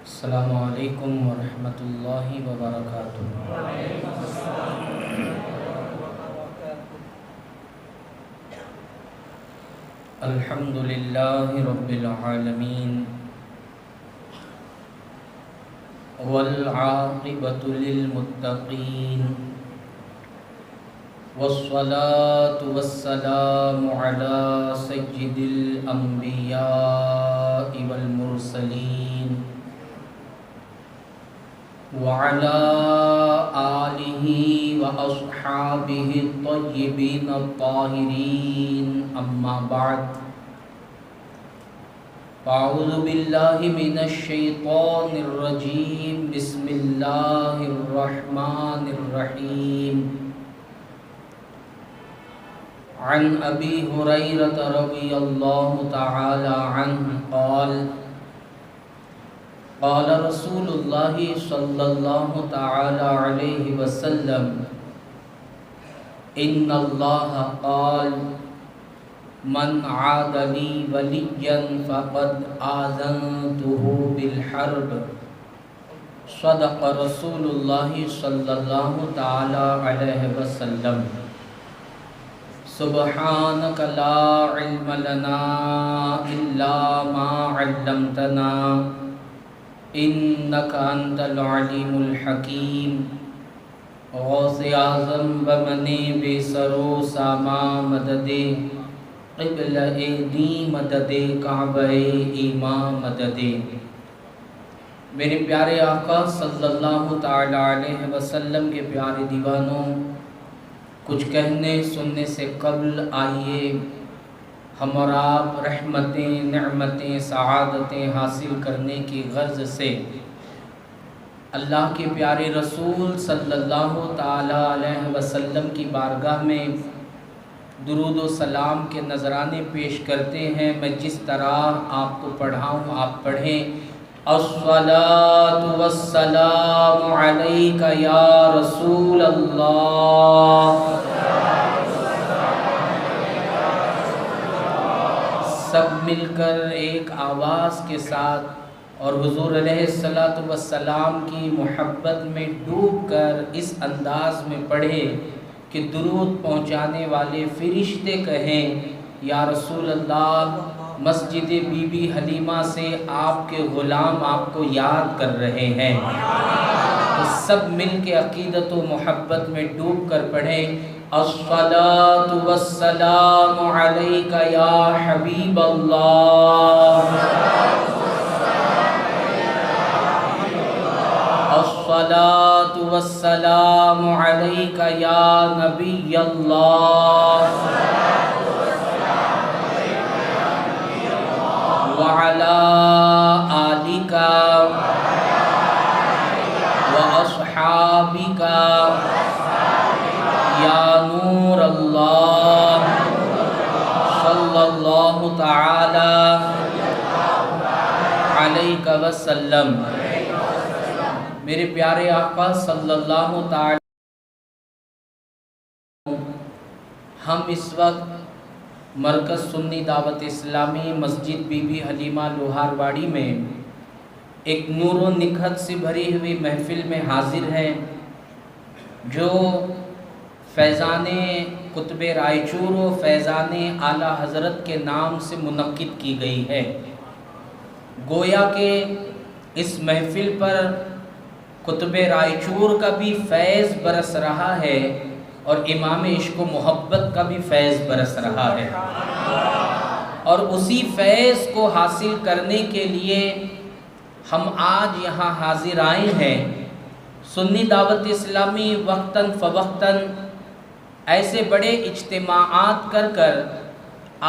السلام علیکم ورحمۃ اللہ وبرکاتہ۔ الحمد للہ رب العالمین والعاقبۃ للمتقین والصلاة والسلام علی سید الانبیاء والمرسلین وعلى آلہ واصحابہ الطیبین الطاہرین، اما بعد اعوذ باللہ من الشیطان الرجیم، بسم اللہ الرحمن الرحیم۔ عن ابی ہریرۃ رضی اللہ تعالی عنہ قال قال رسول اللہ صلی اللہ تعالی علیہ وسلم ان اللہ قال من عاد لی ولیا فقد آذنته بالحرب، صدق رسول اللہ صلی اللہ تعالی علیہ وسلم۔ سبحانک لا علم لنا الا ما علمتنا انک انت العلیم الحکیم۔ غوث اعظم بمنی بے سرو ساما مدد قبل دی مدد کعبہ ایمان مدد۔ میرے پیارے آقا صلی اللہ تعالی علیہ وسلم کے پیارے دیوانوں، کچھ کہنے سننے سے قبل آئیے ہم اور آپ رحمتیں، نعمتیں، سعادتیں حاصل کرنے کی غرض سے اللہ کے پیارے رسول صلی اللہ تعالی علیہ وسلم کی بارگاہ میں درود و سلام کے نذرانے پیش کرتے ہیں۔ میں جس طرح آپ کو پڑھاؤں آپ پڑھیں۔ الصلاۃ والسلام علیک یا رسول اللہ، سب مل کر ایک آواز کے ساتھ اور حضور علیہ الصلاۃ والسلام کی محبت میں ڈوب کر اس انداز میں پڑھے کہ درود پہنچانے والے فرشتے کہیں یا رسول اللہ، مسجد بی بی حلیمہ سے آپ کے غلام آپ کو یاد کر رہے ہیں۔ تو سب مل کے عقیدت و محبت میں ڈوب کر پڑھیں۔ الصلاۃ والسلام علیک یا حبیب اللہ، الصلاۃ والسلام علیک یا نبی اللہ، وعلی آلک واصحابک یا نور اللہ، صلی اللہ تعالی علیہ وسلم۔ میرے پیارے آقا صلی اللہ تعالی، ہم اس وقت مرکز سنی دعوت اسلامی مسجد بی بی حلیمہ لوہارواڑی میں ایک نور و نکہت سے بھری ہوئی محفل میں حاضر ہیں، جو فیضان قطب رائچور و فیضان اعلیٰ حضرت کے نام سے منعقد کی گئی ہے۔ گویا کہ اس محفل پر قطب رائچور کا بھی فیض برس رہا ہے اور امام عشق و محبت کا بھی فیض برس رہا ہے، اور اسی فیض کو حاصل کرنے کے لیے ہم آج یہاں حاضر آئے ہیں۔ سنی دعوت اسلامی وقتاً فوقتاً ایسے بڑے اجتماعات کر کر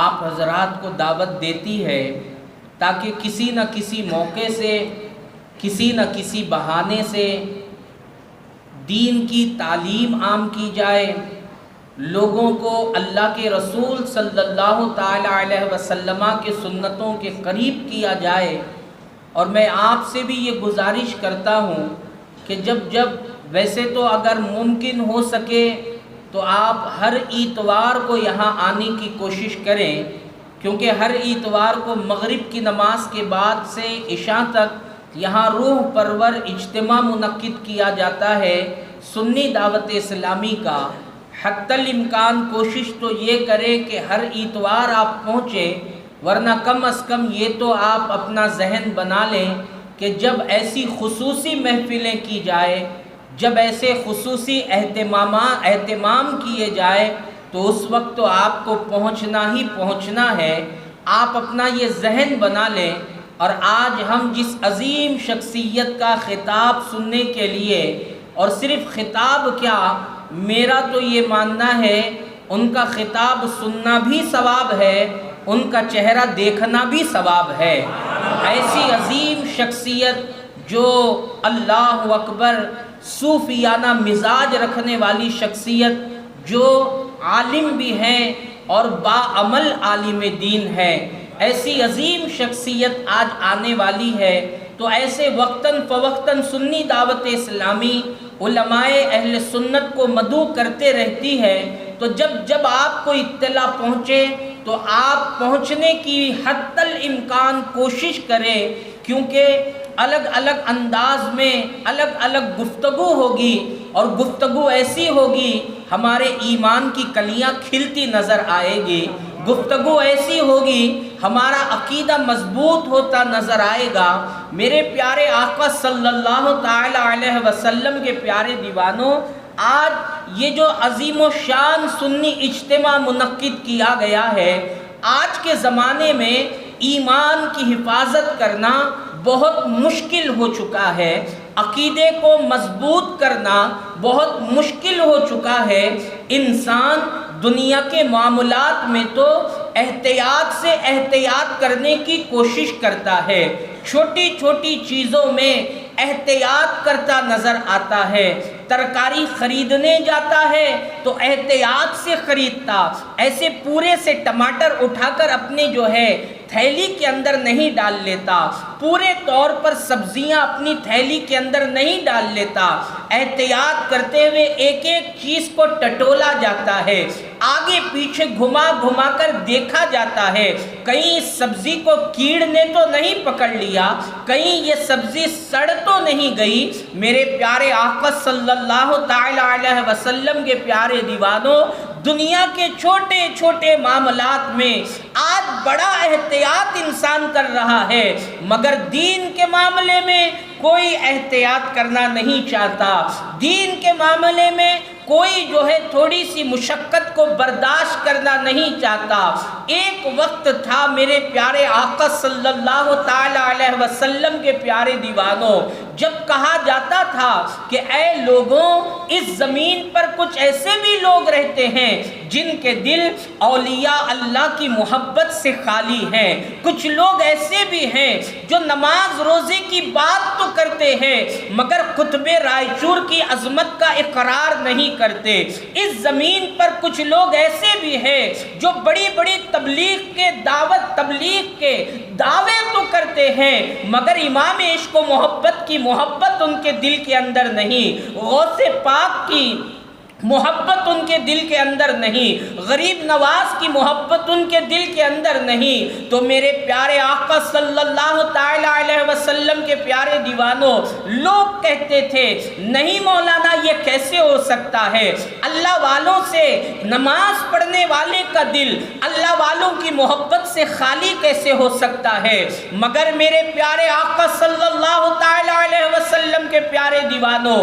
آپ حضرات کو دعوت دیتی ہے تاکہ کسی نہ کسی موقع سے، کسی نہ کسی بہانے سے دین کی تعلیم عام کی جائے، لوگوں کو اللہ کے رسول صلی اللہ تعالی علیہ وسلم کے سنتوں کے قریب کیا جائے۔ اور میں آپ سے بھی یہ گزارش کرتا ہوں کہ جب ویسے تو اگر ممکن ہو سکے تو آپ ہر اتوار کو یہاں آنے کی کوشش کریں، کیونکہ ہر اتوار کو مغرب کی نماز کے بعد سے عشاء تک یہاں روح پرور اجتماع منعقد کیا جاتا ہے سنی دعوت اسلامی کا۔ حتی الامکان کوشش تو یہ کرے کہ ہر اتوار آپ پہنچیں، ورنہ کم از کم یہ تو آپ اپنا ذہن بنا لیں کہ جب ایسی خصوصی محفلیں کی جائے، جب ایسے خصوصی اہتمام کیے جائے تو اس وقت تو آپ کو پہنچنا ہی پہنچنا ہے۔ آپ اپنا یہ ذہن بنا لیں۔ اور آج ہم جس عظیم شخصیت کا خطاب سننے کے لیے، اور صرف خطاب کیا، میرا تو یہ ماننا ہے ان کا خطاب سننا بھی ثواب ہے، ان کا چہرہ دیکھنا بھی ثواب ہے۔ ایسی عظیم شخصیت جو اللہ اکبر صوفیانہ مزاج رکھنے والی شخصیت، جو عالم بھی ہیں اور باعمل عالم دین ہے، ایسی عظیم شخصیت آج آنے والی ہے۔ تو ایسے وقتاً فوقتاً سنی دعوت اسلامی علماء اہل سنت کو مدعو کرتے رہتی ہے۔ تو جب آپ کو اطلاع پہنچے تو آپ پہنچنے کی حتی الامکان کوشش کریں، کیونکہ الگ الگ انداز میں الگ الگ گفتگو ہوگی، اور گفتگو ایسی ہوگی ہمارے ایمان کی کلیاں کھلتی نظر آئے گی، گفتگو ایسی ہوگی ہمارا عقیدہ مضبوط ہوتا نظر آئے گا۔ میرے پیارے آقا صلی اللہ تعالی علیہ وسلم کے پیارے دیوانوں، آج یہ جو عظیم و شان سنی اجتماع منعقد کیا گیا ہے، آج کے زمانے میں ایمان کی حفاظت کرنا بہت مشکل ہو چکا ہے، عقیدے کو مضبوط کرنا بہت مشکل ہو چکا ہے۔ انسان دنیا کے معاملات میں تو احتیاط سے احتیاط کرنے کی کوشش کرتا ہے، چھوٹی چھوٹی چیزوں میں احتیاط کرتا نظر آتا ہے۔ ترکاری خریدنے جاتا ہے تو احتیاط سے خریدتا، ایسے پورے سے ٹماٹر اٹھا کر اپنے جو ہے تھیلی کے اندر نہیں ڈال لیتا، پورے طور پر سبزیاں اپنی تھیلی کے اندر نہیں ڈال لیتا، احتیاط کرتے ہوئے ایک ایک چیز کو ٹٹولا جاتا ہے، آگے پیچھے گھما گھما کر دیکھا جاتا ہے، کہیں سبزی کو کیڑ نے تو نہیں پکڑ لیا، کہیں یہ سبزی سڑ تو نہیں گئی۔ میرے پیارے آقا صلی اللہ تعالی علیہ وسلم کے پیارے دیوانوں، دنیا کے چھوٹے چھوٹے معاملات میں آج بڑا احتیاط انسان کر رہا ہے، مگر دین کے معاملے میں کوئی احتیاط کرنا نہیں چاہتا، دین کے معاملے میں کوئی جو ہے تھوڑی سی مشقت کو برداشت کرنا نہیں چاہتا۔ ایک وقت تھا میرے پیارے آقا صلی اللہ تعالی علیہ وسلم کے پیارے دیوانوں، جب کہا جاتا تھا کہ اے لوگوں، اس زمین پر کچھ ایسے بھی لوگ رہتے ہیں جن کے دل اولیاء اللہ کی محبت سے خالی ہیں، کچھ لوگ ایسے بھی ہیں جو نماز روزے کی بات تو کرتے ہیں مگر قطب رائے چور کی عظمت کا اقرار نہیں کرتے۔ اس زمین پر کچھ لوگ ایسے بھی ہیں جو بڑی بڑی تبلیغ کے دعوے تو کرتے ہیں مگر امام عشق و محبت کی محبت ان کے دل کے اندر نہیں، غوث پاک کی محبت ان کے دل کے اندر نہیں، غریب نواز کی محبت ان کے دل کے اندر نہیں۔ تو میرے پیارے آقا صلی اللہ تعالی علیہ وسلم کے پیارے دیوانوں، لوگ کہتے تھے نہیں مولانا یہ کیسے ہو سکتا ہے، اللہ والوں سے نماز پڑھنے والے کا دل اللہ والوں کی محبت سے خالی کیسے ہو سکتا ہے؟ مگر میرے پیارے آقا صلی اللہ تعالی علیہ وسلم کے پیارے دیوانوں،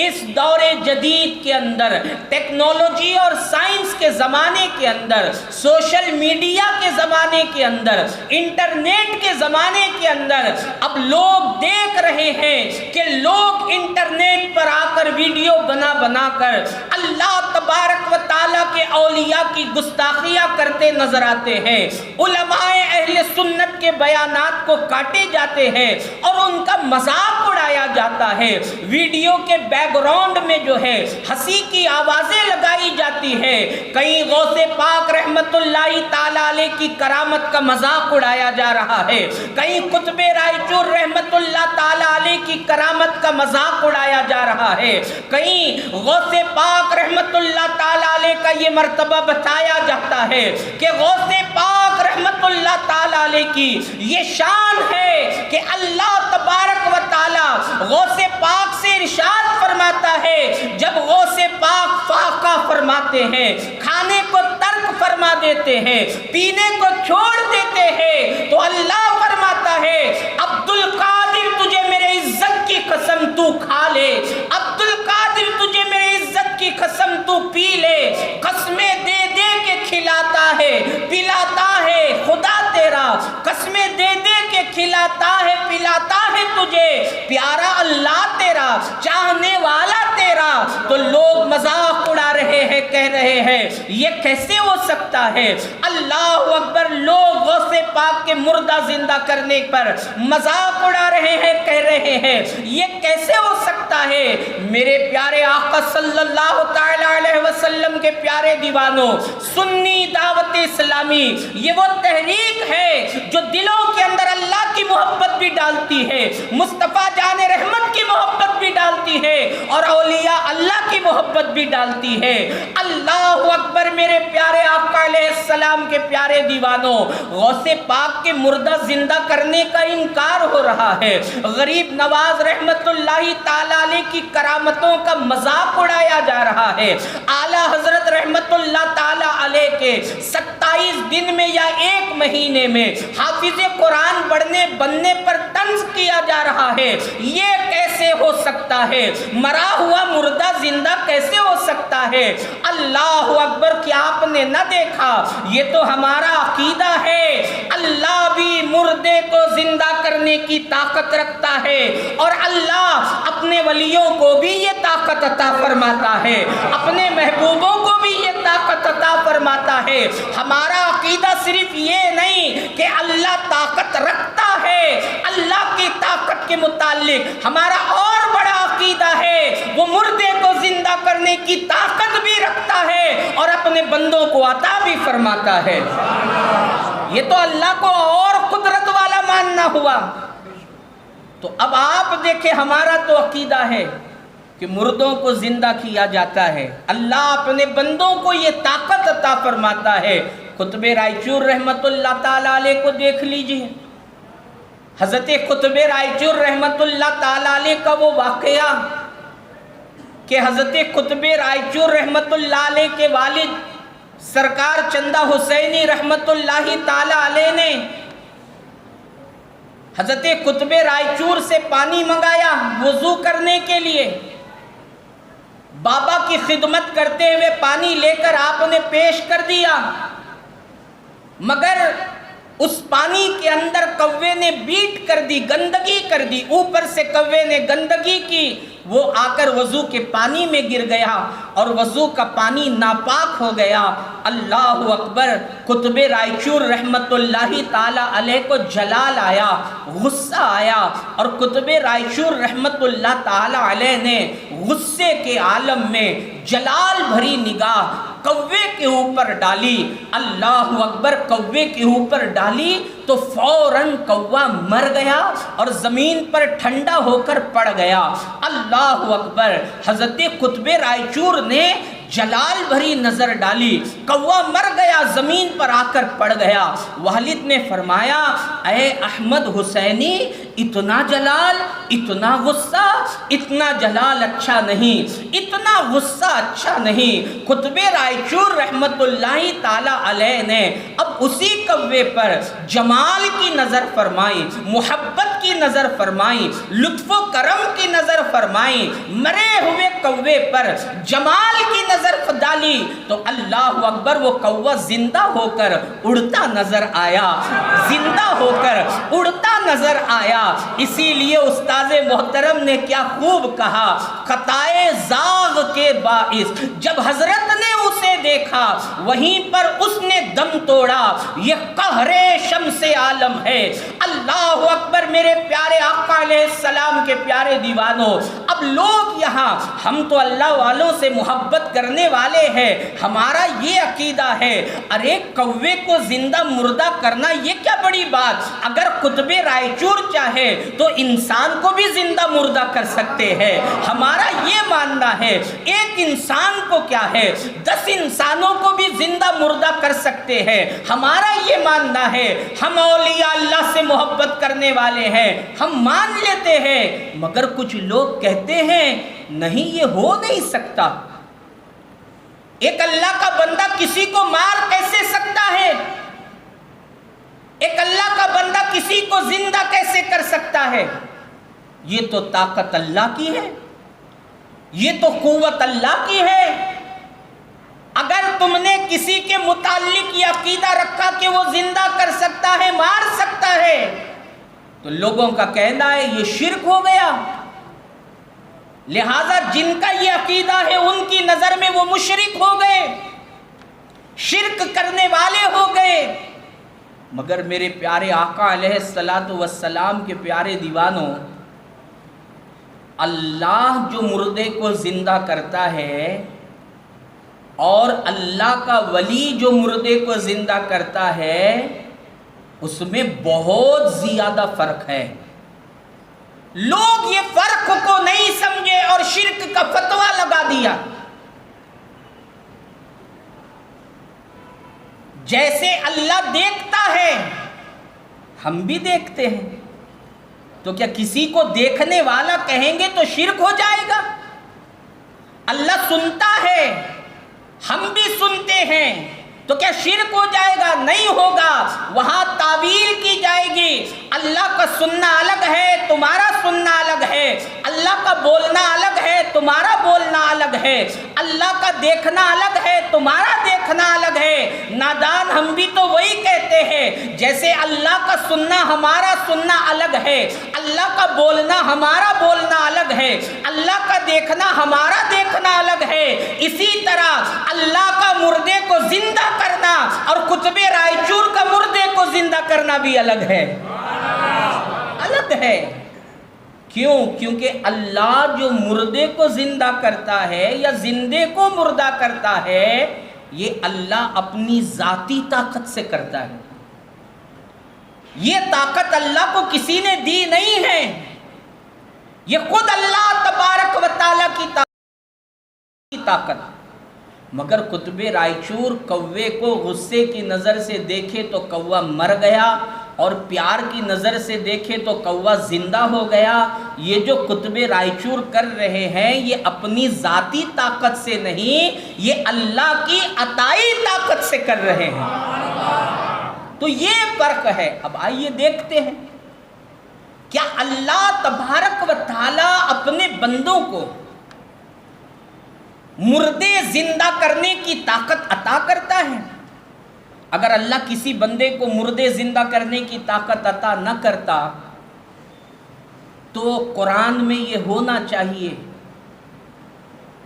اس دور جدید کے اندر، ٹیکنالوجی اور سائنس کے زمانے کے اندر، سوشل میڈیا کے زمانے کے اندر، انٹرنیٹ کے زمانے کے اندر، اب لوگ دیکھ رہے ہیں کہ لوگ انٹرنیٹ پر آ کر ویڈیو بنا کر اللہ تبارک و تعالیٰ کے اولیاء کی گستاخیاں کرتے نظر آتے ہیں، علماء اہل سنت کے بیانات کو کاٹے جاتے ہیں اور ان کا مذاق اڑایا جاتا ہے، ویڈیو کے بیک گراؤنڈ میں جو ہے ہنسی کی آوازیں لگائی جاتی ہے، کہیں غوث پاک رحمت اللہ تعالی علیہ کی کرامت کا مذاق اڑایا جا رہا ہے، کہیں قطب رائے چور رحمت اللہ تعالی علیہ کی کرامت کا مذاق اڑایا جا رہا ہے، کہیں غوث پاک رحمت اللہ تعالی علیہ کا یہ مرتبہ بتایا جاتا ہے کہ غوث پاک رحمت اللہ تعالی علیہ کی یہ شان ہے کہ اللہ تبارک و تعالی فرماتے ہیں، کھانے کو ترک فرما دیتے ہیں، پینے کو چھوڑ دیتے ہیں، تو اللہ فرماتا ہے عبد القادر تجھے میرے عزت کی قسم تو کھا لے، عبد القادر تجھے میرے عزت کی قسم تو پی لے، قسمیں دے دے کے کھلاتا ہے پلاتا ہے خدا تیرا، قسمیں دے دے کے کھلاتا ہے پلاتا ہے تجھے پیارا اللہ تیرا، چاہنے والا تیرا، تو لوگ مذاق اڑا رہے ہیں، کہہ رہے ہیں یہ کیسے ہو سکتا ہے؟ اللہ اکبر، لوگ غوث پاک کے مردہ زندہ کرنے پر مذاق اڑا رہے ہیں، کہہ رہے ہیں یہ کیسے ہو سکتا ہے؟ میرے پیارے آقا صلی اللہ تعالی علیہ وسلم کے پیارے دیوانوں، سنی دعوت اسلامی یہ وہ تحریک ہے جو دلوں کے اندر اللہ کی محبت بھی ڈالتی ہے، مصطفیٰ جان رحمت کی محبت بھی ڈالتی ہے، اور اولیاء اللہ کی محبت بھی ڈالتی ہے۔ اللہ اکبر، میرے پیارے آقا علیہ السلام کے پیارے دیوانوں، غوث پاک کے مردہ زندہ کرنے کا انکار ہو رہا ہے، غریب نواز رحمت اللہ تعالی علیہ کی کرامتوں کا مذاق اڑایا جا رہا ہے، اعلیٰ حضرت رحمت اللہ تعالی علیہ کے 27 دن میں یا 1 مہینے میں حافظ قرآن بننے پر طنز کیا جا رہا ہے۔ یہ کیسے ہو سکتا ہے؟ مرا ہوا مردہ زندہ کیسے ہو سکتا ہے؟ اللہ اکبر، کیا آپ نے نہ دیکھا؟ یہ تو ہمارا عقیدہ ہے، اللہ بھی مردے کو زندہ کرنے کی طاقت رکھتا ہے، اور اللہ اپنے ولیوں کو بھی یہ طاقت عطا فرماتا ہے، اپنے محبوبوں کو بھی یہ طاقت عطا فرماتا ہے۔ ہمارا عقیدہ صرف یہ نہیں کہ اللہ طاقت رکھتا ہے، اللہ کی طاقت کے متعلق ہمارا اور بڑا عقیدہ ہے وہ مردے کو زندہ کرنے کی طاقت بھی رکھتا ہے اور اپنے بندوں کو عطا بھی فرماتا ہے۔ یہ تو اللہ کو اور قدرت والا ماننا ہوا۔ تو اب آپ دیکھیں، ہمارا تو عقیدہ ہے کہ مردوں کو زندہ کیا جاتا ہے، اللہ اپنے بندوں کو یہ طاقت عطا فرماتا ہے۔ قطب رائچور رحمت اللہ تعالی علیہ کو دیکھ لیجئے، حضرت قطب رائچور رحمت اللہ تعالی علیہ کا وہ واقعہ کہ حضرت قطب رائچور رحمت اللہ علیہ کے والد سرکار چندہ حسینی رحمت اللہ تعالی علیہ نے حضرت قطب رائچور سے پانی منگایا وضو کرنے کے لیے، بابا کی خدمت کرتے ہوئے پانی لے کر آپ نے پیش کر دیا، مگر اس پانی کے اندر کوے نے بیٹ کر دی، گندگی کر دی، اوپر سے کوے نے گندگی کی، وہ آ کر وضو کے پانی میں گر گیا اور وضو کا پانی ناپاک ہو گیا۔ اللہ اکبر، قطب رائچور رحمت اللہ تعالی علیہ کو جلال آیا، غصہ آیا، اور قطب رائچور رحمت اللہ تعالی علیہ نے غصے کے عالم میں جلال بھری نگاہ کوے کے اوپر ڈالی۔ اللہ اکبر، کوے کے اوپر ڈالی تو فوراً کوا مر گیا اور زمین پر ٹھنڈا ہو کر پڑ گیا۔ اللہ اکبر، حضرت قطب رائچور نے جلال بھری نظر ڈالی، کوا مر گیا، زمین پر آ کر پڑ گیا۔ والد نے فرمایا، اے احمد حسینی، اتنا جلال، اتنا غصہ، اتنا جلال اچھا نہیں، اتنا غصہ اچھا نہیں۔ قطب رائچور رحمت اللہ تعالی علیہ نے اب اسی کوے پر جمال کی نظر فرمائی، محبت کی نظر فرمائی، لطف و کرم کی نظر فرمائی، مرے ہوئے کوے پر جمال کی نظر ڈالی تو اللہ اکبر، وہ کوا زندہ ہو کر اڑتا نظر آیا، زندہ ہو کر اڑتا نظر آیا۔ اسی لیے استاد محترم نے کیا خوب کہا، خطائے زاغ کے باعث جب حضرت نے اسے دیکھا وہیں پر اس نے دم توڑا، یہ قہر شمس عالم ہے۔ اللہ اکبر، میرے پیارے آقا علیہ السلام کے پیارے دیوانوں، اب لوگ یہاں، ہم تو اللہ والوں سے محبت کرنے والے ہیں، ہمارا یہ عقیدہ ہے، ارے کوے کو زندہ مردہ کرنا یہ کیا بڑی بات، اگر قطب رائچور چاہے تو انسان کو بھی زندہ مردہ کر سکتے ہیں۔ ہمارا یہ ماننا ہے ایک انسان کو کیا ہے 10 انسانوں کو بھی زندہ مردہ کر سکتے ہیں۔ ہمارا یہ ماننا ہے، ہم اولیاء اللہ سے محبت کرنے والے ہیں، ہم مان لیتے ہیں، مگر کچھ لوگ کہتے ہیں نہیں یہ ہو نہیں سکتا۔ ایک اللہ کا بندہ کسی کو مار کیسے سکتا ہے؟ ایک اللہ کا بندہ کسی کو زندہ کیسے کر سکتا ہے؟ یہ تو طاقت اللہ کی ہے، یہ تو قوت اللہ کی ہے۔ اگر تم نے کسی کے متعلق یہ عقیدہ رکھا کہ وہ زندہ کر سکتا ہے، مار سکتا ہے، تو لوگوں کا کہنا ہے یہ شرک ہو گیا۔ لہذا جن کا یہ عقیدہ ہے ان کی نظر میں وہ مشرک ہو گئے، شرک کرنے والے ہو گئے۔ مگر میرے پیارے آقا علیہ الصلاۃ والسلام کے پیارے دیوانوں، اللہ جو مردے کو زندہ کرتا ہے اور اللہ کا ولی جو مردے کو زندہ کرتا ہے، اس میں بہت زیادہ فرق ہے۔ لوگ یہ فرق کو نہیں سمجھے اور شرک کا فتویٰ لگا دیا۔ جیسے اللہ دیکھتا ہے ہم بھی دیکھتے ہیں، تو کیا کسی کو دیکھنے والا کہیں گے تو شرک ہو جائے گا؟ اللہ سنتا ہے ہم بھی سنتے ہیں، تو کیا شرک ہو جائے گا؟ نہیں ہوگا۔ وہاں تعویل کی جائے گی، اللہ کا سننا الگ ہے، تمہارا سننا الگ ہے، اللہ کا بولنا الگ ہے، تمہارا بولنا الگ ہے، اللہ کا دیکھنا الگ ہے، تمہارا دیکھنا الگ ہے۔ نادان ہم بھی تو وہی کہتے ہیں، جیسے اللہ کا سننا ہمارا سننا الگ ہے، اللہ کا بولنا ہمارا بولنا الگ ہے، اللہ کا دیکھنا ہمارا دیکھنا الگ ہے، اسی طرح اللہ کا مردے کو زندہ کرنا اور قطب رائچور کا مردے کو زندہ کرنا بھی الگ ہے، الگ ہے۔ کیوں؟ کیونکہ اللہ جو مردے کو زندہ کرتا ہے یا زندے کو مردہ کرتا ہے، یہ اللہ اپنی ذاتی طاقت سے کرتا ہے۔ یہ طاقت اللہ کو کسی نے دی نہیں ہے، یہ خود اللہ تبارک و تعالیٰ کی طاقت۔ مگر قطب رائچور کوے کو غصے کی نظر سے دیکھے تو کوا مر گیا، اور پیار کی نظر سے دیکھے تو کوا زندہ ہو گیا۔ یہ جو قطب رائچور کر رہے ہیں یہ اپنی ذاتی طاقت سے نہیں، یہ اللہ کی عطائی طاقت سے کر رہے ہیں۔ تو یہ فرق ہے۔ اب آئیے دیکھتے ہیں، کیا اللہ تبارک و تعالیٰ اپنے بندوں کو مردے زندہ کرنے کی طاقت عطا کرتا ہے؟ اگر اللہ کسی بندے کو مردے زندہ کرنے کی طاقت عطا نہ کرتا تو قرآن میں یہ ہونا چاہیے۔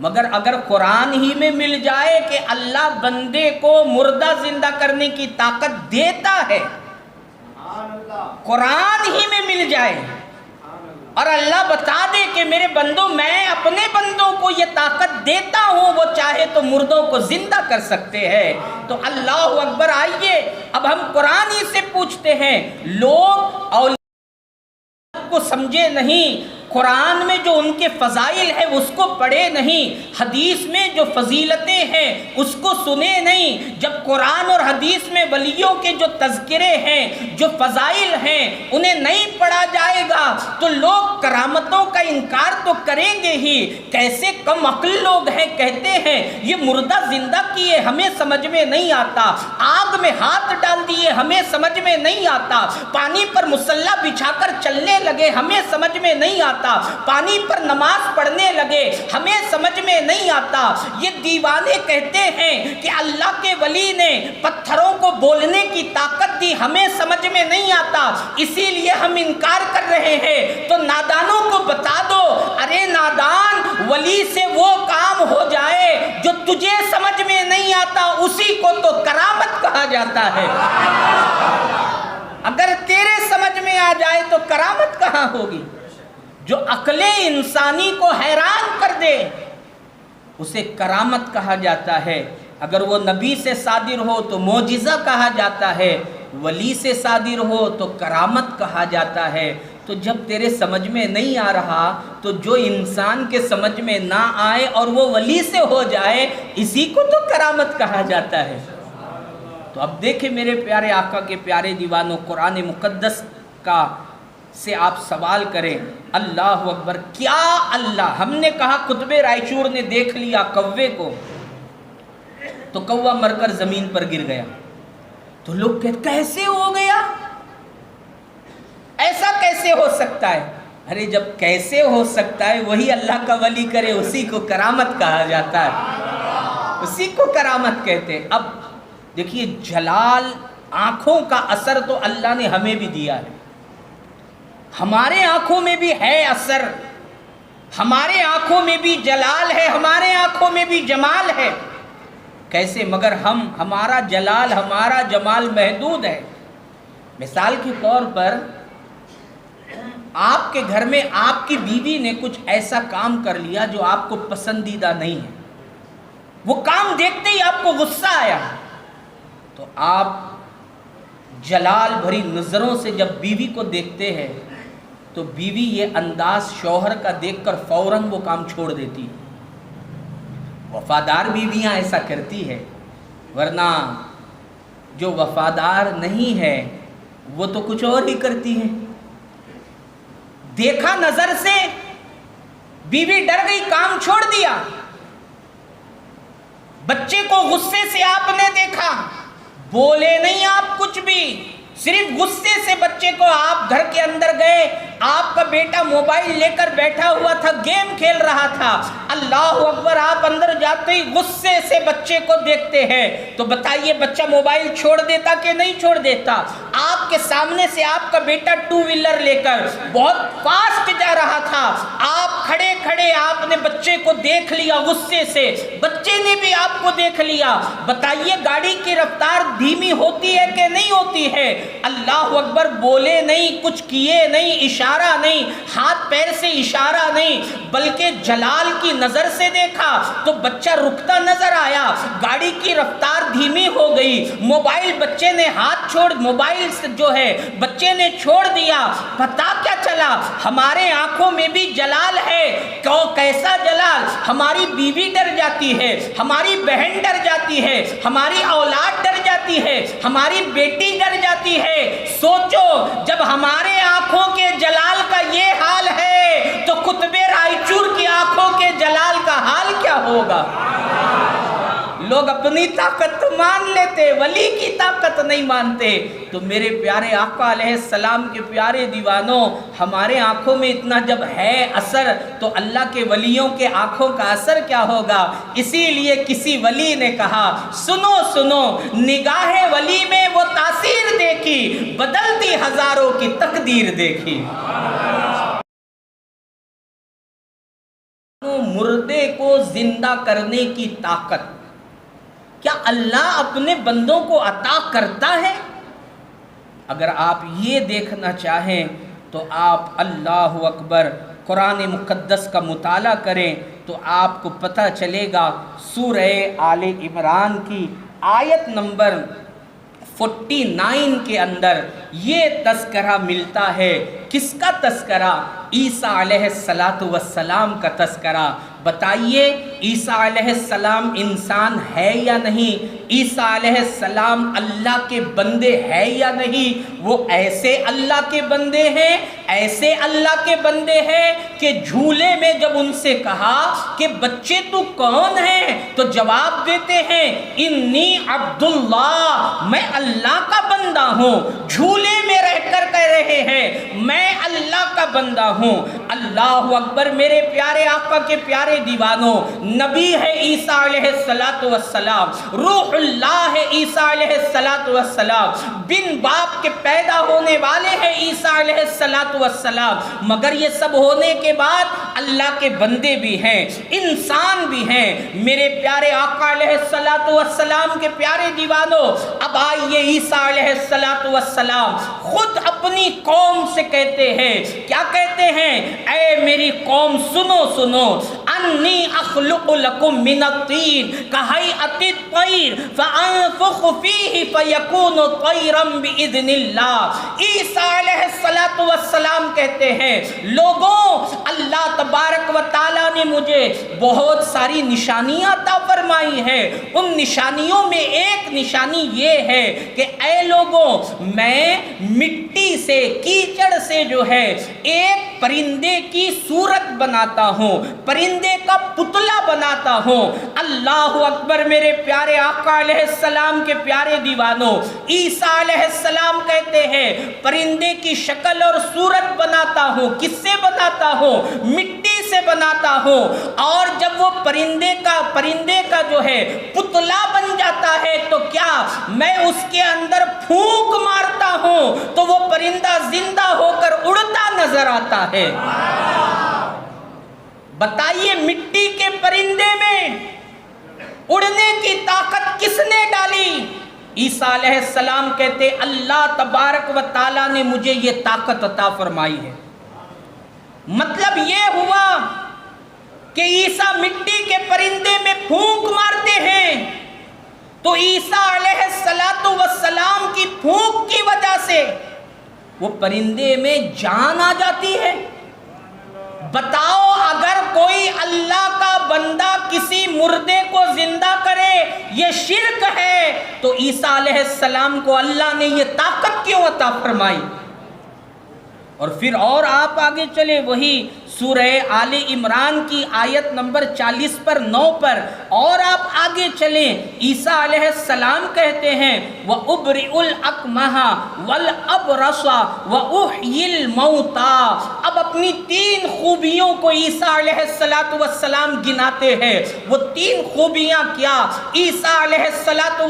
مگر اگر قرآن ہی میں مل جائے کہ اللہ بندے کو مردہ زندہ کرنے کی طاقت دیتا ہے، قرآن ہی میں مل جائے اور اللہ بتا دے کہ میرے بندوں میں اپنے بندوں کو یہ طاقت دیتا ہوں، وہ چاہے تو مردوں کو زندہ کر سکتے ہیں، تو اللہ اکبر۔ آئیے اب ہم قرآن ہی سے پوچھتے ہیں، لوگ اولیاء کو سمجھے نہیں، قرآن میں جو ان کے فضائل ہیں اس کو پڑھے نہیں، حدیث میں جو فضیلتیں ہیں اس کو سنے نہیں۔ جب قرآن اور حدیث میں ولیوں کے جو تذکرے ہیں، جو فضائل ہیں، انہیں نہیں پڑھا جائے گا تو لوگ کرامتوں کا انکار تو کریں گے ہی۔ کیسے کم عقل لوگ ہیں، کہتے ہیں یہ مردہ زندہ کیے ہمیں سمجھ میں نہیں آتا، آگ میں ہاتھ ڈال دیے ہمیں سمجھ میں نہیں آتا، پانی پر مصلی بچھا کر چلنے لگے ہمیں سمجھ میں نہیں آتا، پانی پر نماز پڑھنے لگے ہمیں سمجھ میں نہیں آتا۔ یہ دیوانے کہتے ہیں کہ اللہ کے ولی نے پتھروں کو بولنے کی طاقت دی ہمیں سمجھ میں نہیں آتا، اسی لیے ہم انکار کر رہے ہیں۔ تو نادانوں کو بتا دو، ارے نادان، ولی سے وہ کام ہو جائے جو تجھے سمجھ میں نہیں آتا، اسی کو تو کرامت کہا جاتا ہے۔ اگر تیرے سمجھ میں آ جائے تو کرامت کہاں ہوگی؟ جو عقل انسانی کو حیران کر دے اسے کرامت کہا جاتا ہے۔ اگر وہ نبی سے صادر ہو تو معجزہ کہا جاتا ہے، ولی سے صادر ہو تو کرامت کہا جاتا ہے۔ تو جب تیرے سمجھ میں نہیں آ رہا تو جو انسان کے سمجھ میں نہ آئے اور وہ ولی سے ہو جائے، اسی کو تو کرامت کہا جاتا ہے۔ تو اب دیکھیں میرے پیارے آقا کے پیارے دیوانوں، قرآن مقدس کا سے آپ سوال کریں، اللہ اکبر، کیا اللہ، ہم نے کہا قطب رائچور نے دیکھ لیا کوے کو، تو کوا مر کر زمین پر گر گیا. تو لوگ کہتے کیسے ہو گیا, ایسا کیسے ہو سکتا ہے؟ ارے جب کیسے ہو سکتا ہے وہی اللہ کا ولی کرے اسی کو کرامت کہا جاتا ہے, اسی کو کرامت کہتے ہیں. اب دیکھیے جلال آنکھوں کا اثر تو اللہ نے ہمیں بھی دیا ہے, ہمارے آنکھوں میں بھی ہے اثر, ہمارے آنکھوں میں بھی جلال ہے, ہمارے آنکھوں میں بھی جمال ہے. کیسے؟ مگر ہمارا جلال ہمارا جمال محدود ہے. مثال کے طور پر آپ کے گھر میں آپ کی بیوی نے کچھ ایسا کام کر لیا جو آپ کو پسندیدہ نہیں ہے, وہ کام دیکھتے ہی آپ کو غصہ آیا, تو آپ جلال بھری نظروں سے جب بیوی کو دیکھتے ہیں تو بیوی یہ انداز شوہر کا دیکھ کر فوراً وہ کام چھوڑ دیتی ہے. وفادار بیویاں ایسا کرتی ہے, ورنہ جو وفادار نہیں ہے وہ تو کچھ اور ہی کرتی ہیں. دیکھا نظر سے, بیوی ڈر گئی, کام چھوڑ دیا. بچے کو غصے سے آپ نے دیکھا, بولے نہیں آپ کچھ بھی, صرف غصے سے بچے کو, آپ گھر کے اندر گئے, آپ کا بیٹا موبائل لے کر بیٹھا ہوا تھا, گیم کھیل رہا تھا, اللہ اکبر, آپ اندر جاتے ہی غصے سے بچے کو دیکھتے ہیں, تو بتائیے بچہ موبائل چھوڑ دیتا کہ نہیں چھوڑ دیتا؟ آپ کے سامنے سے آپ کا بیٹا ٹو ویلر لے کر بہت فاسٹ جا رہا تھا, آپ کھڑے کھڑے آپ نے بچے کو دیکھ لیا غصے سے, بچے نے بھی آپ کو دیکھ لیا. بتائیے گاڑی کی رفتار دھیمی ہوتی ہے کہ نہیں ہوتی ہے؟ اللہ اکبر, بولے نہیں, کچھ کیے نہیں, اشارہ نہیں, ہاتھ پیر سے اشارہ نہیں, بلکہ جلال کی نظر سے دیکھا تو بچہ رکتا نظر آیا, گاڑی کی رفتار دھیمی ہو گئی, موبائل بچے نے ہاتھ چھوڑ, موبائل جو ہے بچے نے چھوڑ دیا. پتا کیا چلا؟ ہمارے آنکھوں میں بھی جلال ہے. کیسا جلال؟ ہماری بیوی ڈر جاتی ہے, ہماری بہن ڈر جاتی ہے, ہماری اولاد ڈر جاتی ہے, ہماری بیٹی ڈر جاتی ہے. سوچو جب ہمارے آنکھوں کے جلال کا یہ حال ہے تو قطب رائچور کی آنکھوں کے جلال کا حال کیا ہوگا؟ لوگ اپنی طاقت مان لیتے, ولی کی طاقت نہیں مانتے. تو میرے پیارے آقا علیہ السلام کے پیارے دیوانوں, ہمارے آنکھوں میں اتنا جب ہے اثر تو اللہ کے ولیوں کے آنکھوں کا اثر کیا ہوگا؟ اسی لیے کسی ولی نے کہا, سنو سنو نگاہ ولی میں وہ تاثیر دیکھی, بدلتی ہزاروں کی تقدیر دیکھی. مردے کو زندہ کرنے کی طاقت کیا اللہ اپنے بندوں کو عطا کرتا ہے؟ اگر آپ یہ دیکھنا چاہیں تو آپ اللہ اکبر قرآن مقدس کا مطالعہ کریں تو آپ کو پتہ چلے گا. سورہ آل عمران کی آیت نمبر 49 کے اندر یہ تذکرہ ملتا ہے. کس کا تذکرہ؟ عیسیٰ علیہ السلام کا تذکرہ. بتائیے عیسیٰ علیہ السلام انسان ہے یا نہیں؟ عیسیٰ علیہ السلام اللہ کے بندے ہے یا نہیں؟ وہ ایسے اللہ کے بندے ہیں, ایسے اللہ کے بندے ہیں کہ جھولے میں جب ان سے کہا کہ بچے تو کون ہیں تو جواب دیتے ہیں انی عبداللہ, میں اللہ کا بندہ ہوں. جھولے میں رہ کر کہہ رہے ہیں میں اللہ کا بندہ ہوں. اللہ اکبر. میرے پیارے آقا کے پیارے دیوانوں, نبی ہے عیسیٰ علیہ السلام, روح اللہ ہے عیسیٰ علیہ السلام, بن باپ کے پیدا ہونے والے ہیں عیسیٰ علیہ السلام, مگر یہ سب ہونے کے بعد اللہ کے بندے بھی ہیں, انسان بھی ہیں. میرے پیارے آقا علیہ السلام کے پیارے دیوانوں, اب آئیے عیسیٰ علیہ السلام خود اپنی قوم سے کہتے ہیں, کیا کہتے ہیں؟ اے میری قوم سنو سنو, انی اخلق لکم من الطین کہیئۃ الطیر فانفخ فیہ فیکون طیرا باذن اللہ. عیسیٰ علیہ السلام کہتے ہیں لوگوں, اللہ تبارک و تعالیٰ نے مجھے بہت ساری نشانیاں عطا فرمائی ہیں. ان نشانیوں میں ایک نشانی یہ ہے کہ اے لوگوں, میں مٹی سے, کیچڑ سے جو ہے ایک پرندے کی صورت بناتا ہوں, پرندے کا پتلا بناتا ہوں. اللہ اکبر میرے پیارے آقا علیہ السلام کے پیارے دیوانوں، عیسیٰ علیہ السلام کہتے ہیں پرندے کی شکل اور صورت بناتا ہوں۔ کس سے بناتا ہوں؟ مٹی سے بناتا ہوں، اور جب وہ پرندے کا جو ہے پتلا بن جاتا ہے تو کیا میں اس کے اندر پھونک مارتا ہوں تو وہ پرندہ زندہ ہو کر اڑتا نظر آتا ہے۔ بتائیے مٹی کے پرندے میں اڑنے کی طاقت کس نے ڈالی؟ عیسیٰ علیہ السلام کہتے اللہ تبارک و تعالیٰ نے مجھے یہ طاقت عطا فرمائی ہے۔ مطلب یہ ہوا کہ عیسیٰ مٹی کے پرندے میں پھونک مارتے ہیں تو عیسیٰ علیہ السلام کی پھونک کی وجہ سے وہ پرندے میں جان آ جاتی ہے۔ بتاؤ اگر کوئی اللہ کا بندہ کسی مردے کو زندہ کرے یہ شرک ہے تو عیسیٰ علیہ السلام کو اللہ نے یہ طاقت کیوں عطا فرمائی؟ اور پھر اور آپ آگے چلے وہی سورہ آل عمران کی آیت نمبر 40 پر 9 پر، اور آپ آگے چلیں عیسیٰ علیہ السلام کہتے ہیں وَأُبْرِئُ الْأَكْمَحَ وَالْأَبْرَصَ وَأُحْيِي الْمَوْتَى۔ اب اپنی 3 خوبیوں کو عیسیٰ علیہ السلام گناتے ہیں۔ وہ 3 خوبیاں کیا؟ عیسیٰ علیہ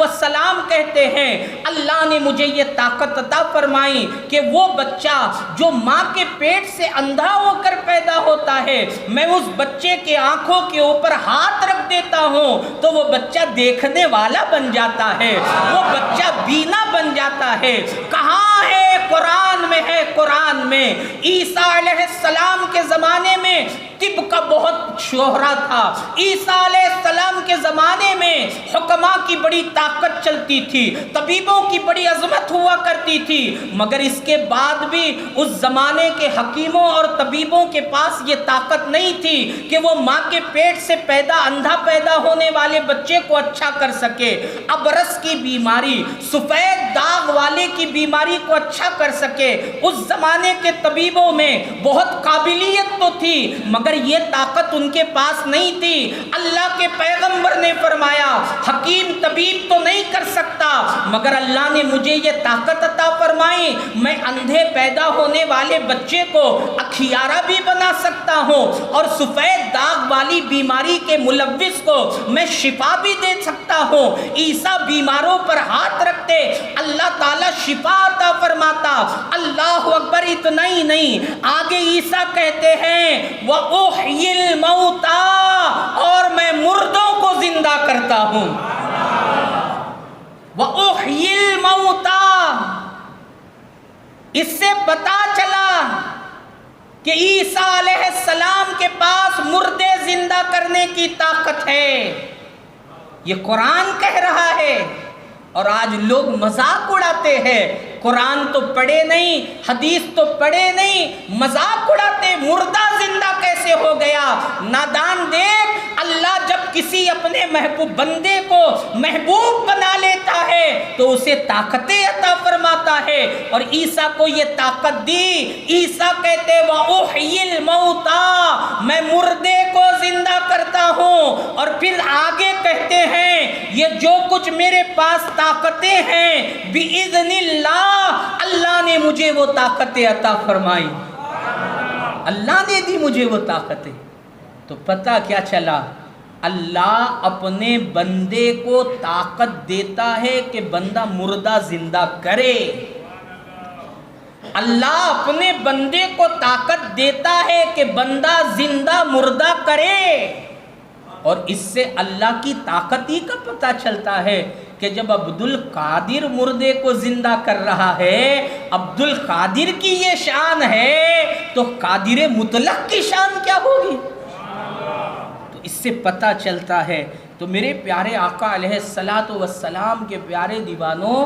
السلام کہتے ہیں اللہ نے مجھے یہ طاقت عطا فرمائی کہ وہ بچہ جو ماں کے پیٹ سے اندھا ہو کر پیدا ہوتا ہے، میں اس بچے کے آنکھوں کے اوپر ہاتھ رکھ دیتا ہوں تو وہ بچہ دیکھنے والا بن جاتا ہے، وہ بچہ بینا بن جاتا ہے۔ کہاں ہے؟ قرآن میں ہے۔ قرآن میں عیسیٰ علیہ السلام کے زمانے میں طب کا بہت شہرہ تھا۔ عیسیٰ علیہ السلام کے زمانے میں حکماء کی بڑی طاقت چلتی تھی، طبیبوں کی بڑی عظمت ہوا کرتی تھی، مگر اس کے بعد بھی اس زمانے کے حکیموں اور طبیبوں کے پاس یہ طاقت نہیں تھی کہ وہ ماں کے پیٹ سے اندھا پیدا ہونے والے بچے کو اچھا کر سکے، ابرص کی بیماری، سفید داغ والے کی بیماری کو اچھا کر سکے۔ اس زمانے کے طبیبوں میں بہت قابلیت تو تھی مگر یہ طاقت ان کے پاس نہیں تھی۔ اللہ کے پیغمبر نے فرمایا حکیم طبیب تو نہیں کر سکتا مگر اللہ نے مجھے یہ طاقت عطا فرمائی، میں اندھے پیدا ہونے والے بچے کو اکھیارہ بھی بنا سکتا ہوں اور سفید داغ والی بیماری کے ملوث کو میں شفا بھی دے سکتا ہوں۔ عیسیٰ بیماروں پر ہاتھ رکھتے اللہ تعالیٰ شفا عطا فرماتا۔ اللہ اکبر! اتنا ہی نہیں، آگے عیسیٰ کہتے ہیں وَأُحْيِي الْمَوْتَى، اور میں مردوں کو زندہ کرتا ہوں۔ وَأُحْيِي الْمَوْتَى، اس سے پتا چلا کہ عیسیٰ علیہ السلام کے پاس مردے زندہ کرنے کی طاقت ہے۔ یہ قرآن کہہ رہا ہے، اور آج لوگ مذاق اڑاتے ہیں، قرآن تو پڑھے نہیں، حدیث تو پڑھے نہیں، مذاق اڑاتے، مردہ زندہ کیسے ہو گیا؟ نادان دیکھ، اللہ جب کسی اپنے محبوب بندے کو محبوب بنا لیتا ہے تو اسے طاقتیں عطا فرماتا ہے، اور عیسیٰ کو یہ طاقت دی۔ عیسیٰ کہتے وَأُحْيِي الْمَوْتَى، میں مردے کو زندہ کرتا ہوں، اور پھر آگے کہتے ہیں یہ جو کچھ میرے پاس طاقتیں ہیں بِإِذْنِ اللہ، اللہ نے مجھے وہ طاقتیں عطا فرمائی، اللہ نے دی مجھے وہ طاقتیں۔ تو پتہ کیا چلا؟ اللہ اپنے بندے کو طاقت دیتا ہے کہ بندہ مردہ زندہ کرے۔ اللہ اپنے بندے کو طاقت دیتا ہے کہ بندہ زندہ مردہ کرے، اور اس سے اللہ کی طاقت ہی کا پتہ چلتا ہے کہ جب عبد القادر مردے کو زندہ کر رہا ہے، عبد القادر کی یہ شان ہے تو قادر مطلق کی شان کیا ہوگی؟ تو اس سے پتہ چلتا ہے۔ تو میرے پیارے آقا علیہ السلام کے پیارے دیوانوں،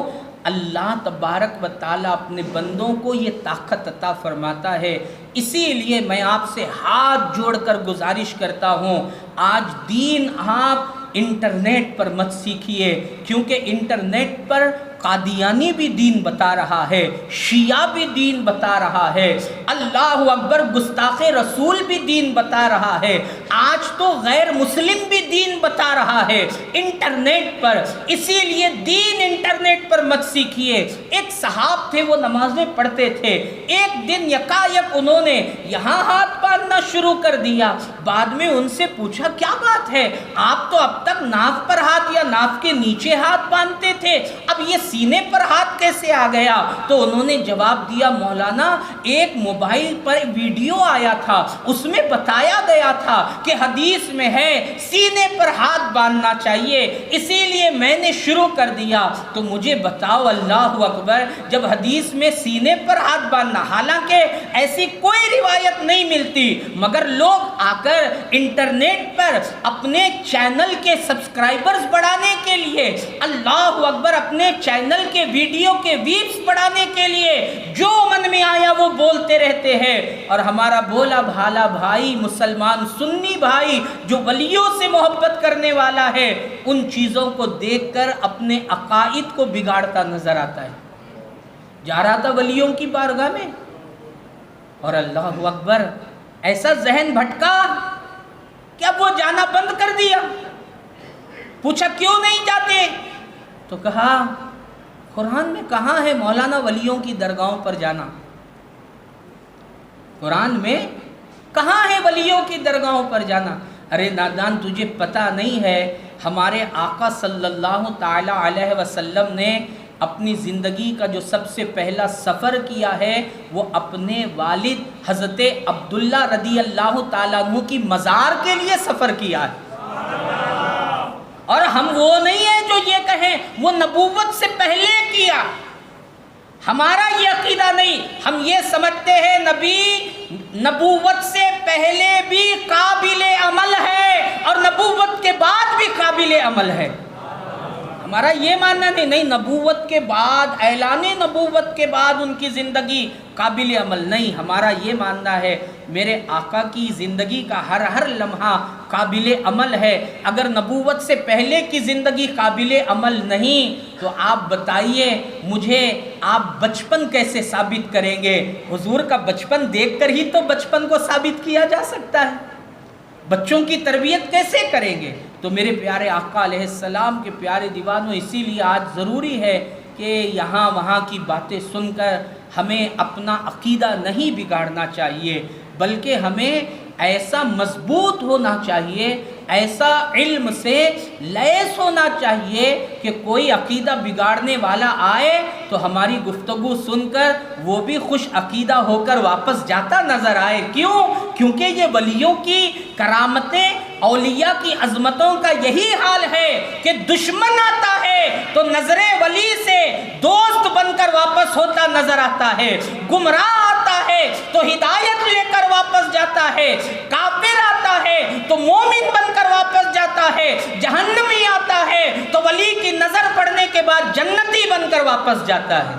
اللہ تبارک و تعالیٰ اپنے بندوں کو یہ طاقت عطا فرماتا ہے۔ اسی لیے میں آپ سے ہاتھ جوڑ کر گزارش کرتا ہوں، آج دین آپ انٹرنیٹ پر مت سیکھیے، کیونکہ انٹرنیٹ پر قادیانی بھی دین بتا رہا ہے، شیعہ بھی دین بتا رہا ہے، اللہ اکبر گستاخ رسول بھی دین بتا رہا ہے، آج تو غیر مسلم بھی دین بتا رہا ہے انٹرنیٹ پر۔ اسی لیے دین انٹرنیٹ پر مت سیکھیے۔ ایک صحاب تھے، وہ نمازیں پڑھتے تھے، ایک دن یکایک انہوں نے یہاں ہاتھ باندھنا شروع کر دیا۔ بعد میں ان سے پوچھا کیا بات ہے، آپ تو اب تک ناف پر ہاتھ یا ناف کے نیچے ہاتھ باندھتے تھے، اب یہ سینے پر ہاتھ کیسے آ گیا؟ تو انہوں نے جواب دیا، مولانا ایک موبائل پر ویڈیو آیا تھا، اس میں بتایا گیا تھا کہ حدیث میں ہے سینے پر ہاتھ باندھنا چاہیے، اسی لیے میں نے شروع کر دیا۔ تو مجھے بتاؤ، اللہ اکبر، جب حدیث میں سینے پر ہاتھ باندھنا، حالانکہ ایسی کوئی روایت نہیں ملتی، مگر لوگ آ کر انٹرنیٹ پر اپنے چینل کے سبسکرائبرز بڑھانے کے لیے، اللہ اکبر، اپنے چینل کے ویڈیو کے ویوز بڑھانے کے لیے جو من میں آیا وہ بولتے رہتے ہیں۔ اور ہمارا بولا بھالا بھائی، مسلمان سنی بھائی جو ولیوں سے محبت کرنے والا ہے، ان چیزوں کو دیکھ کر اپنے عقائد کو بگاڑتا نظر آتا ہے۔ جا رہا تھا ولیوں کی بارگاہ میں اور اللہ اکبر ایسا ذہن بھٹکا کہ اب وہ جانا بند کر دیا۔ پوچھا کیوں نہیں جاتے؟ تو کہا قرآن میں کہاں ہے مولانا ولیوں کی درگاہوں پر جانا؟ قرآن میں کہاں ہے ولیوں کی درگاہوں پر جانا؟ ارے نادان، تجھے پتہ نہیں ہے ہمارے آقا صلی اللہ تعالی علیہ وسلم نے اپنی زندگی کا جو سب سے پہلا سفر کیا ہے وہ اپنے والد حضرت عبداللہ رضی اللہ تعالیٰ عنہ کی مزار کے لیے سفر کیا ہے۔ اور ہم وہ نہیں ہیں جو یہ کہیں وہ نبوت سے پہلے کیا، ہمارا یہ عقیدہ نہیں، ہم یہ سمجھتے ہیں نبی نبوت سے پہلے بھی قابل عمل ہے اور نبوت کے بعد بھی قابل عمل ہے۔ ہمارا یہ ماننا نہیں نبوت کے بعد، اعلان نبوت کے بعد ان کی زندگی قابل عمل نہیں، ہمارا یہ ماننا ہے میرے آقا کی زندگی کا ہر لمحہ قابل عمل ہے۔ اگر نبوت سے پہلے کی زندگی قابل عمل نہیں تو آپ بتائیے مجھے، آپ بچپن کیسے ثابت کریں گے؟ حضور کا بچپن دیکھ کر ہی تو بچپن کو ثابت کیا جا سکتا ہے، بچوں کی تربیت کیسے کریں گے؟ تو میرے پیارے آقا علیہ السلام کے پیارے دیوانوں، اسی لیے آج ضروری ہے کہ یہاں وہاں کی باتیں سن کر ہمیں اپنا عقیدہ نہیں بگاڑنا چاہیے، بلکہ ہمیں ایسا مضبوط ہونا چاہیے، ایسا علم سے لیس ہونا چاہیے کہ کوئی عقیدہ بگاڑنے والا آئے تو ہماری گفتگو سن کر وہ بھی خوش عقیدہ ہو کر واپس جاتا نظر آئے۔ کیوں؟ کیونکہ یہ ولیوں کی کرامتیں، اولیاء کی عظمتوں کا یہی حال ہے کہ دشمن آتا ہے تو نظر ولی سے دوست بن کر واپس ہوتا نظر آتا ہے، گمراہ آتا ہے تو ہدایت لے کر واپس جاتا ہے، کافر آتا ہے تو مومن بن کر واپس جاتا ہے، جہنمی آتا ہے تو ولی کی نظر پڑنے کے بعد جنتی بن کر واپس جاتا ہے۔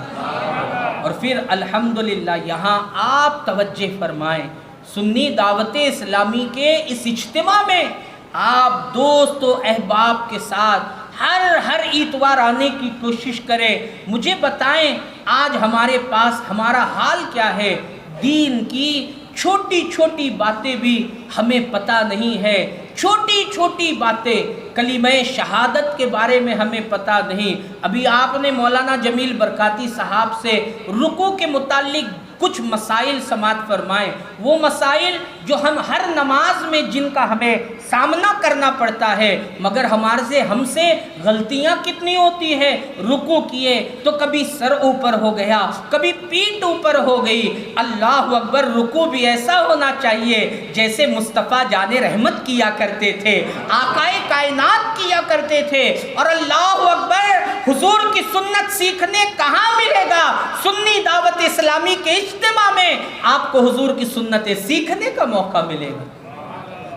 اور پھر الحمدللہ یہاں آپ توجہ فرمائیں، سنی دعوت اسلامی کے اس اجتماع میں آپ دوست و احباب کے ساتھ ہر اتوار آنے کی کوشش کریں۔ مجھے بتائیں آج ہمارے پاس ہمارا حال کیا ہے؟ دین کی چھوٹی چھوٹی باتیں بھی ہمیں پتہ نہیں ہے، چھوٹی چھوٹی باتیں، کلمہ شہادت کے بارے میں ہمیں پتہ نہیں۔ ابھی آپ نے مولانا جمیل برکاتی صاحب سے رکوع کے متعلق کچھ مسائل سماعت فرمائے، وہ مسائل جو ہم ہر نماز میں جن کا ہمیں سامنا کرنا پڑتا ہے، مگر ہم سے غلطیاں کتنی ہوتی ہیں۔ رکوع کیے تو کبھی سر اوپر ہو گیا، کبھی پیٹھ اوپر ہو گئی۔ اللہ اکبر، رکوع بھی ایسا ہونا چاہیے جیسے مصطفیٰ جان رحمت کیا کرتے تھے، آقائے کائنات کیا کرتے تھے۔ اور اللہ اکبر، حضور کی سنت سیکھنے کہاں ملے گا؟ سنی دعوت اسلامی کے اجتماع میں آپ کو حضور کی سنتیں سیکھنے کا موقع ملے گا۔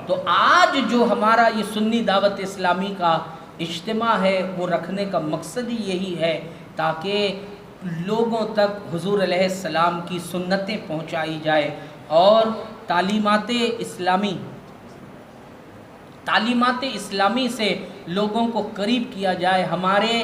تو آج جو ہمارا یہ سنی دعوت اسلامی کا اجتماع ہے وہ رکھنے کا مقصد ہی یہی ہے تاکہ لوگوں تک حضور علیہ السلام کی سنتیں پہنچائی جائے اور تعلیمات اسلامی سے لوگوں کو قریب کیا جائے۔ ہمارے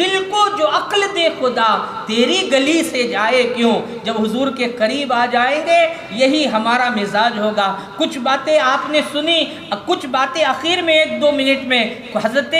دل کو جو عقل دے خدا تیری گلی سے جائے کیوں. جب حضور کے قریب آ جائیں گے یہی ہمارا مزاج ہوگا. کچھ باتیں آپ نے سنی, کچھ باتیں آخر میں 1-2 منٹ میں حضرت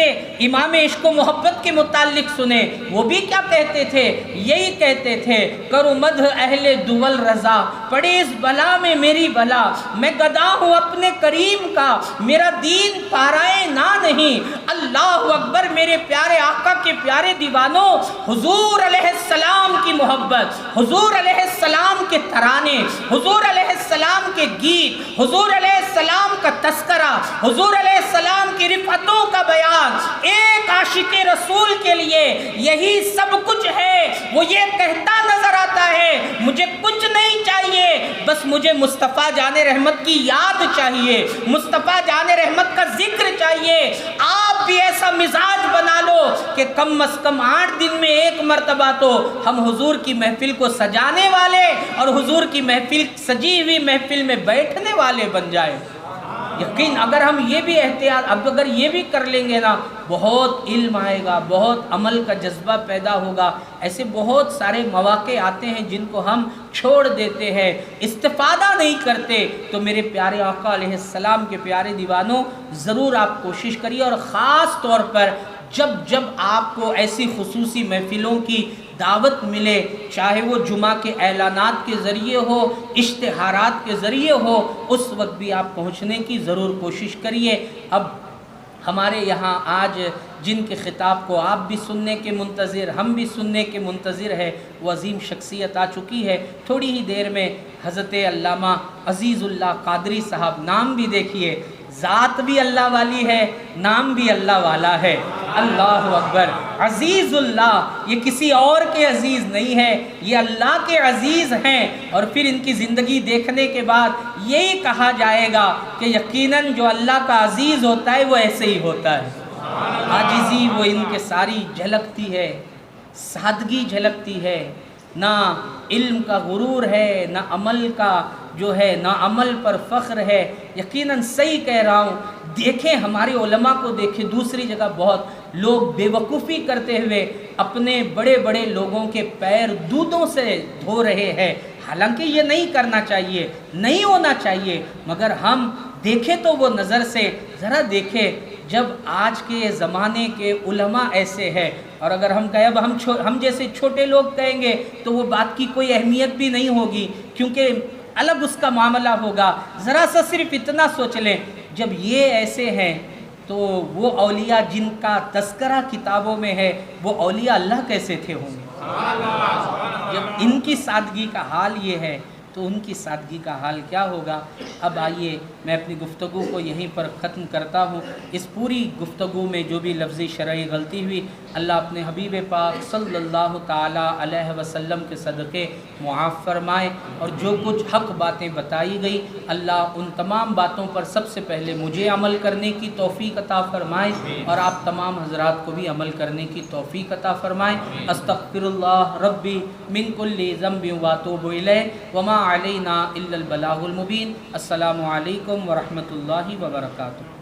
امام عشق و محبت کے متعلق سنے. وہ بھی کیا کہتے تھے؟ یہی کہتے تھے کرو مدح اہل دول رضا, پڑے اس بلا میں میری بلا, میں گدا ہوں اپنے کریم کا, میرا دین پارائے نہ نہیں. اللہ اکبر. میرے پیارے آقا کے پیارے دیوانوں, حضور علیہ السلام کی محبت, حضور علیہ السلام کے ترانے, حضور علیہ السلام کے گیت, حضور علیہ السلام کا تذکرہ, حضور علیہ السلام کی رفعتوں کا بیان, ایک عاشق رسول کے لیے یہی سب کچھ ہے. وہ یہ کہتا نظر آتا ہے مجھے کچھ نہیں چاہیے, بس مجھے مصطفیٰ جان رحمت کی یاد چاہیے, مصطفیٰ جان رحمت کا ذکر چاہیے. آپ بھی ایسا مزاج بنا لو کہ کم از کم 8 دن میں 1 مرتبہ تو ہم حضور کی محفل کو سجانے والے اور حضور کی محفل, سجی ہوئی محفل میں بیٹھنے والے بن جائے. یقین اگر ہم یہ بھی احتیاط, اب اگر یہ بھی کر لیں گے نا, بہت علم آئے گا, بہت عمل کا جذبہ پیدا ہوگا. ایسے بہت سارے مواقع آتے ہیں جن کو ہم چھوڑ دیتے ہیں, استفادہ نہیں کرتے. تو میرے پیارے آقا علیہ السلام کے پیارے دیوانوں, ضرور آپ کوشش کریے, اور خاص طور پر جب آپ کو ایسی خصوصی محفلوں کی دعوت ملے, چاہے وہ جمعہ کے اعلانات کے ذریعے ہو, اشتہارات کے ذریعے ہو, اس وقت بھی آپ پہنچنے کی ضرور کوشش کریے. اب ہمارے یہاں آج جن کے خطاب کو آپ بھی سننے کے منتظر, ہم بھی سننے کے منتظر ہے, وہ عظیم شخصیت آ چکی ہے. تھوڑی ہی دیر میں حضرت علامہ عزیز اللہ قادری صاحب, نام بھی دیکھیے, ذات بھی اللہ والی ہے, نام بھی اللہ والا ہے. اللہ اکبر. عزیز اللہ, یہ کسی اور کے عزیز نہیں ہے, یہ اللہ کے عزیز ہیں. اور پھر ان کی زندگی دیکھنے کے بعد یہی کہا جائے گا کہ یقیناً جو اللہ کا عزیز ہوتا ہے وہ ایسے ہی ہوتا ہے. عاجزی وہ ان کے ساری جھلکتی ہے, سادگی جھلکتی ہے, نہ علم کا غرور ہے, نہ عمل کا جو ہے, نہ عمل پر فخر ہے. یقیناً صحیح کہہ رہا ہوں. دیکھیں ہمارے علماء کو دیکھیں, دوسری جگہ بہت لوگ بے وقوفی کرتے ہوئے اپنے بڑے بڑے لوگوں کے پیر دودھوں سے دھو رہے ہیں. حالانکہ یہ نہیں کرنا چاہیے, نہیں ہونا چاہیے, مگر ہم دیکھیں تو وہ نظر سے ذرا دیکھیں. جب آج کے زمانے کے علماء ایسے ہیں, اور اگر ہم کہیں اب ہم جیسے چھوٹے لوگ کہیں گے تو وہ بات کی کوئی اہمیت بھی نہیں ہوگی, کیونکہ الگ اس کا معاملہ ہوگا. ذرا سا صرف اتنا سوچ لیں, جب یہ ایسے ہیں تو وہ اولیاء جن کا تذکرہ کتابوں میں ہے, وہ اولیاء اللہ کیسے تھے ہوں گے؟ جب ان کی سادگی کا حال یہ ہے تو ان کی سادگی کا حال کیا ہوگا. اب آئیے میں اپنی گفتگو کو یہیں پر ختم کرتا ہوں. اس پوری گفتگو میں جو بھی لفظی شرعی غلطی ہوئی, اللہ اپنے حبیب پاک صلی اللہ تعالیٰ علیہ وسلم کے صدقے معاف فرمائے. اور جو کچھ حق باتیں بتائی گئی, اللہ ان تمام باتوں پر سب سے پہلے مجھے عمل کرنے کی توفیق عطا فرمائے, اور آپ تمام حضرات کو بھی عمل کرنے کی توفیق عطا فرمائے. استغفر اللہ ربی من کل ذنب واتوب الیہ وما علینا الا البلاغ المبین. السلام علیکم ورحمۃ اللہ وبرکاتہ.